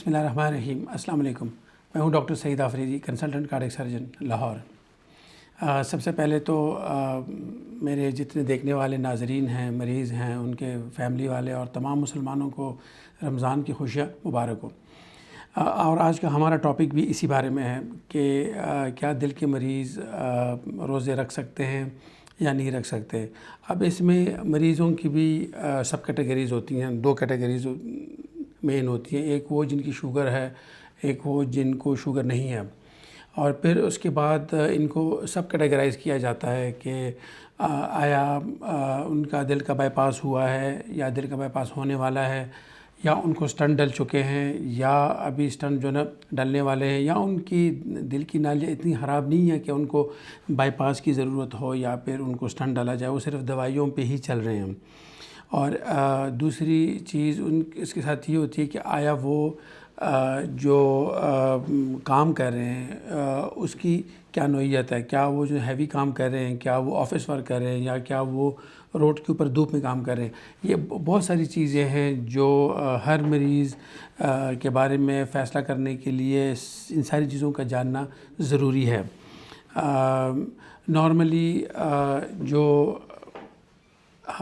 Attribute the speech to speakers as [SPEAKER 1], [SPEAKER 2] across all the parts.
[SPEAKER 1] بسم اللہ الرحمن الرحیم۔ السلام علیکم، میں ہوں doctor Saeed Afridi, consultant cardiac surgeon Lahore. سب سے پہلے تو میرے جتنے دیکھنے والے ناظرین ہیں، مریض ہیں، ان کے فیملی والے اور تمام مسلمانوں کو رمضان کی خوشیاں مبارک ہو۔ اور آج کا ہمارا ٹاپک بھی اسی بارے میں ہے کہ کیا دل کے مریض روزے رکھ سکتے ہیں یا نہیں رکھ سکتے۔ اب اس میں مریضوں کی بھی سب کیٹیگریز ہوتی ہیں، دو کیٹیگریز مین ہوتی ہیں، ایک وہ جن کی شوگر ہے، ایک وہ جن کو شوگر نہیں ہے، اور پھر اس کے بعد ان کو سب کیٹیگرائز کیا جاتا ہے کہ آیا ان کا دل کا بائی پاس ہوا ہے یا دل کا بائی پاس ہونے والا ہے، یا ان کو سٹنٹ ڈل چکے ہیں، یا ابھی سٹنٹ جو نا ڈلنے والے ہیں، یا ان کی دل کی نالیاں اتنی خراب نہیں ہے کہ ان کو بائی پاس کی ضرورت ہو یا پھر ان کو سٹنٹ ڈالا جائے، وہ صرف دوائیوں پہ ہی چل رہے ہیں۔ اور دوسری چیز اس کے ساتھ یہ ہوتی ہے کہ آیا وہ جو کام کر رہے ہیں اس کی کیا نوعیت ہے، کیا وہ جو ہیوی کام کر رہے ہیں، کیا وہ آفس ورک کر رہے ہیں، یا کیا وہ روڈ کے اوپر دھوپ میں کام کر رہے ہیں۔ یہ بہت ساری چیزیں ہیں جو ہر مریض کے بارے میں فیصلہ کرنے کے لیے ان ساری چیزوں کا جاننا ضروری ہے۔ نارملی جو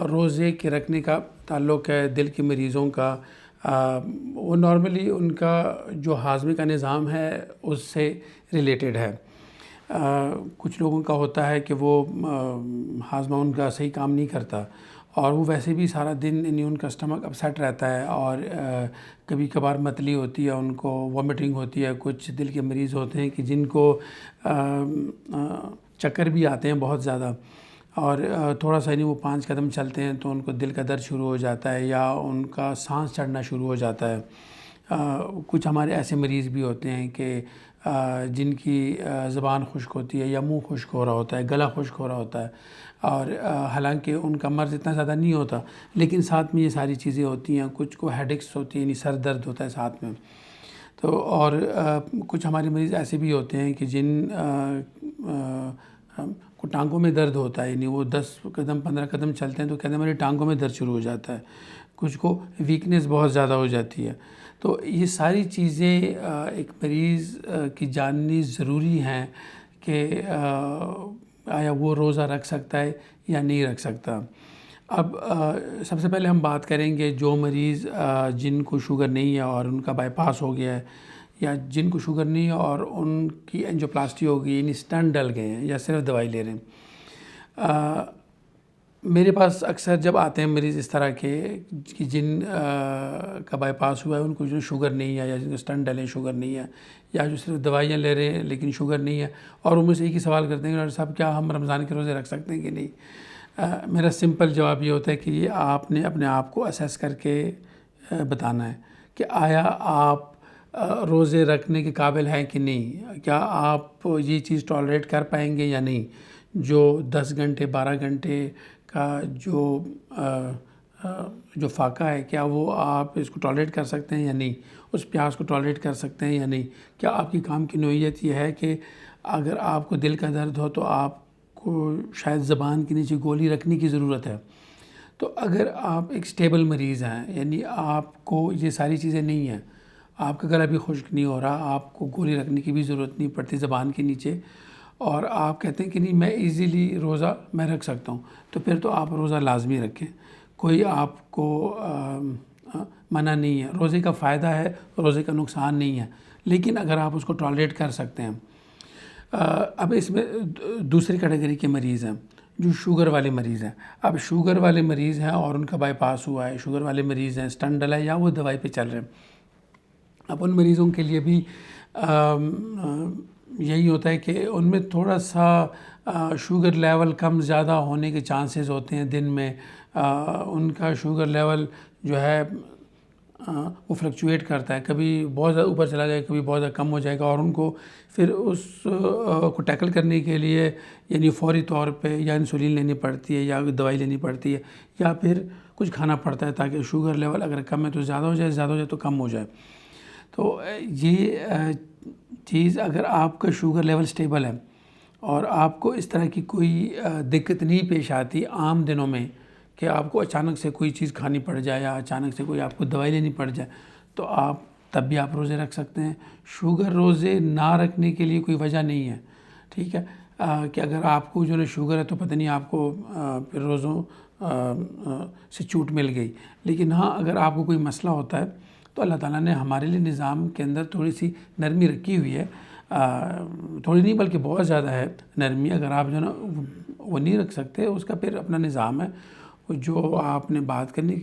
[SPEAKER 1] روزے کے رکھنے کا تعلق ہے دل کے مریضوں کا، وہ نارملی ان کا جو ہاضمے کا نظام ہے اس سے ریلیٹڈ ہے۔ کچھ لوگوں کا ہوتا ہے کہ وہ ہاضمہ ان کا صحیح کام نہیں کرتا، اور وہ ویسے بھی سارا دن ان کا اسٹمک اپسیٹ رہتا ہے، اور کبھی کبھار متلی ہوتی ہے، ان کو وامٹنگ ہوتی ہے۔ کچھ دل کے مریض ہوتے ہیں کہ جن کو چکر بھی آتے ہیں بہت زیادہ، اور تھوڑا سا وہ 5 قدم چلتے ہیں تو ان کو دل کا درد شروع ہو جاتا ہے، یا ان کا سانس چڑھنا شروع ہو جاتا ہے۔ کچھ ہمارے ایسے مریض بھی ہوتے ہیں کہ جن کی زبان خشک ہوتی ہے، یا منہ خشک ہو رہا ہوتا ہے، گلا خشک ہو رہا ہوتا ہے، اور حالانکہ ان کا مرض اتنا زیادہ نہیں ہوتا، لیکن ساتھ میں یہ ساری چیزیں ہوتی ہیں۔ کچھ کو ہیڈیکس ہوتی ہیں، یعنی سر درد ہوتا ہے ساتھ میں۔ تو اور کچھ ہمارے مریض ایسے بھی ہوتے ہیں کہ جن کو ٹانگوں میں درد ہوتا ہے، یعنی وہ 10 قدم 15 قدم چلتے ہیں تو کہتے ہیں میری ٹانگوں میں درد شروع ہو جاتا ہے۔ کچھ کو ویکنس بہت زیادہ ہو جاتی ہے۔ تو یہ ساری چیزیں ایک مریض کی جاننی ضروری ہیں کہ آیا وہ روزہ رکھ سکتا ہے یا نہیں رکھ سکتا۔ اب سب سے پہلے ہم بات کریں گے جو مریض جن کو شوگر نہیں ہے اور ان کا بائی پاس ہو گیا ہے، یا جن کو شوگر نہیں ہے اور ان کی اینجیوپلاسٹی ہو گئی، یعنی سٹنٹ ڈل گئے ہیں یا صرف دوائی لے رہے ہیں۔ میرے پاس اکثر جب آتے ہیں مریض اس طرح کے کہ جن کا بائی پاس ہوا ہے، ان کو جو شوگر نہیں ہے، یا جن کو سٹنٹ ڈلے شوگر نہیں ہے، یا جو صرف دوائیاں لے رہے ہیں لیکن شوگر نہیں ہے، اور وہ مجھ سے ایک ہی سوال کرتے ہیں کہ ڈاکٹر صاحب کیا ہم رمضان کے روزے رکھ سکتے ہیں کہ نہیں۔ میرا سمپل جواب یہ ہوتا ہے کہ یہ آپ نے اپنے آپ کو اسیس کر کے بتانا ہے کہ آیا آپ روزے رکھنے کے قابل ہیں کہ نہیں، کیا آپ یہ چیز ٹالریٹ کر پائیں گے یا نہیں۔ جو 10 گھنٹے 12 گھنٹے کا جو فاقہ ہے، کیا وہ آپ اس کو ٹالریٹ کر سکتے ہیں یا نہیں، اس پیاس کو ٹالریٹ کر سکتے ہیں یا نہیں۔ کیا آپ کی کام کی نوعیت یہ ہے کہ اگر آپ کو دل کا درد ہو تو آپ کو شاید زبان کے نیچے گولی رکھنے کی ضرورت ہے۔ تو اگر آپ ایک سٹیبل مریض ہیں، یعنی آپ کو یہ ساری چیزیں نہیں ہیں، آپ کا گلا بھی خشک نہیں ہو رہا، آپ کو گولی رکھنے کی بھی ضرورت نہیں پڑتی زبان کے نیچے، اور آپ کہتے ہیں کہ نہیں میں ایزیلی روزہ میں رکھ سکتا ہوں، تو پھر تو آپ روزہ لازمی رکھیں۔ کوئی آپ کو منع نہیں ہے، روزے کا فائدہ ہے، روزے کا نقصان نہیں ہے، لیکن اگر آپ اس کو ٹالریٹ کر سکتے ہیں۔ اب اس میں دوسری کیٹیگری کے مریض ہیں جو شوگر والے مریض ہیں۔ اب شوگر والے مریض ہیں اور ان کا بائی پاس ہوا ہے، شوگر والے مریض ہیں، سٹنٹ ڈلا ہے یا وہ دوائی پہ چل رہے ہیں۔ اب ان مریضوں کے لیے بھی یہی ہوتا ہے کہ ان میں تھوڑا سا شوگر لیول کم زیادہ ہونے کے چانسز ہوتے ہیں دن میں۔ ان کا شوگر لیول جو ہے وہ فلکچویٹ کرتا ہے، کبھی بہت زیادہ اوپر چلا جائے، کبھی بہت زیادہ کم ہو جائے گا، اور ان کو پھر اس کو ٹیکل کرنے کے لیے یعنی فوری طور پہ یا انسولین لینی پڑتی ہے، یا دوائی لینی پڑتی ہے، یا پھر کچھ کھانا پڑتا ہے تاکہ شوگر لیول اگر کم ہے تو زیادہ ہو جائے، زیادہ ہو جائے تو کم ہو جائے۔ تو یہ چیز اگر آپ کا شوگر لیول سٹیبل ہے اور آپ کو اس طرح کی کوئی دقت نہیں پیش آتی عام دنوں میں کہ آپ کو اچانک سے کوئی چیز کھانی پڑ جائے یا اچانک سے کوئی آپ کو دوائی لینی پڑ جائے، تو آپ تب بھی آپ روزے رکھ سکتے ہیں. شوگر روزے نہ رکھنے کے لیے کوئی وجہ نہیں ہے. ٹھیک ہے کہ اگر آپ کو جو ہے شوگر ہے تو پتہ نہیں آپ کو پھر روزوں سے چھوٹ مل گئی. لیکن ہاں اگر آپ کو کوئی مسئلہ ہوتا ہے تو اللہ تعالیٰ نے ہمارے لیے نظام کے اندر تھوڑی سی نرمی رکھی ہوئی ہے. تھوڑی نہیں بلکہ بہت زیادہ ہے نرمی. اگر آپ جو ہے نا وہ نہیں رکھ سکتے, اس کا پھر اپنا نظام ہے. جو آپ نے بات کرنی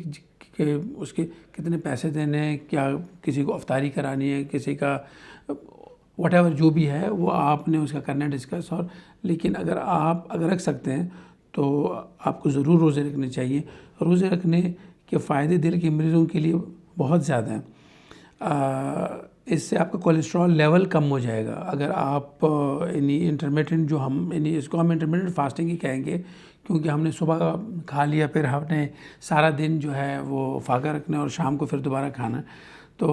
[SPEAKER 1] کہ اس کے کتنے پیسے دینے ہیں, کیا کسی کو افطاری کرانی ہے, کسی کا وٹ ایور جو بھی ہے وہ آپ نے اس کا کرنا ہے ڈسکس. اور لیکن اگر رکھ سکتے ہیں تو آپ کو ضرور روزے رکھنے چاہیے. روزے رکھنے کے فائدے دل کے مریضوں کے لیے بہت زیادہ ہیں. اس سے آپ کا کولیسٹرول لیول کم ہو جائے گا. اگر آپ انٹرمیڈینٹ جو اس کو ہم انٹرمیڈینٹ فاسٹنگ ہی کہیں گے, کیونکہ ہم نے صبح کھا لیا پھر ہم نے سارا دن جو ہے وہ فاقہ رکھنا اور شام کو پھر دوبارہ کھانا, تو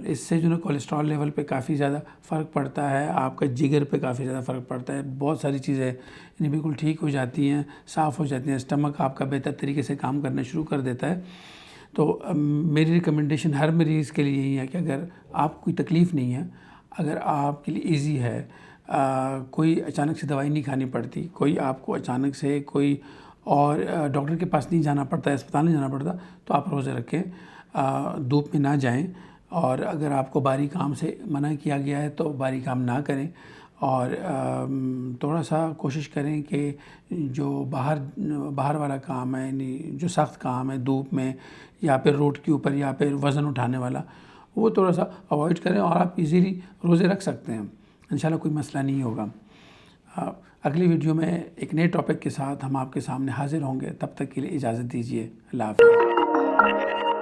[SPEAKER 1] اس سے جو ہے کولیسٹرول لیول پہ کافی زیادہ فرق پڑتا ہے. آپ کا جگر پہ کافی زیادہ فرق پڑتا ہے. بہت ساری چیزیں بالکل ٹھیک ہو جاتی ہیں, صاف ہو جاتی ہیں. اسٹمک آپ کا بہتر طریقے سے کام کرنا شروع کر دیتا ہے. تو میری ریکمنڈیشن ہر مریض کے لیے یہی ہے کہ اگر آپ کوئی تکلیف نہیں ہے, اگر آپ کے لیے ایزی ہے, کوئی اچانک سے دوائی نہیں کھانی پڑتی, کوئی آپ کو اچانک سے کوئی اور ڈاکٹر کے پاس نہیں جانا پڑتا, اسپتال نہیں جانا پڑتا, تو آپ روزے رکھیں, دھوپ میں نہ جائیں. اور اگر آپ کو باہری کام سے منع کیا گیا ہے تو باہری کام نہ کریں. اور تھوڑا سا کوشش کریں کہ جو باہر والا کام ہے, یعنی جو سخت کام ہے دھوپ میں یا پھر روڈ کے اوپر یا پھر وزن اٹھانے والا, وہ تھوڑا سا اوائڈ کریں. اور آپ ایزیلی روزے رکھ سکتے ہیں, انشاءاللہ کوئی مسئلہ نہیں ہوگا. اگلی ویڈیو میں ایک نئے ٹاپک کے ساتھ ہم آپ کے سامنے حاضر ہوں گے. تب تک کے لیے اجازت دیجیے. اللہ حافظ.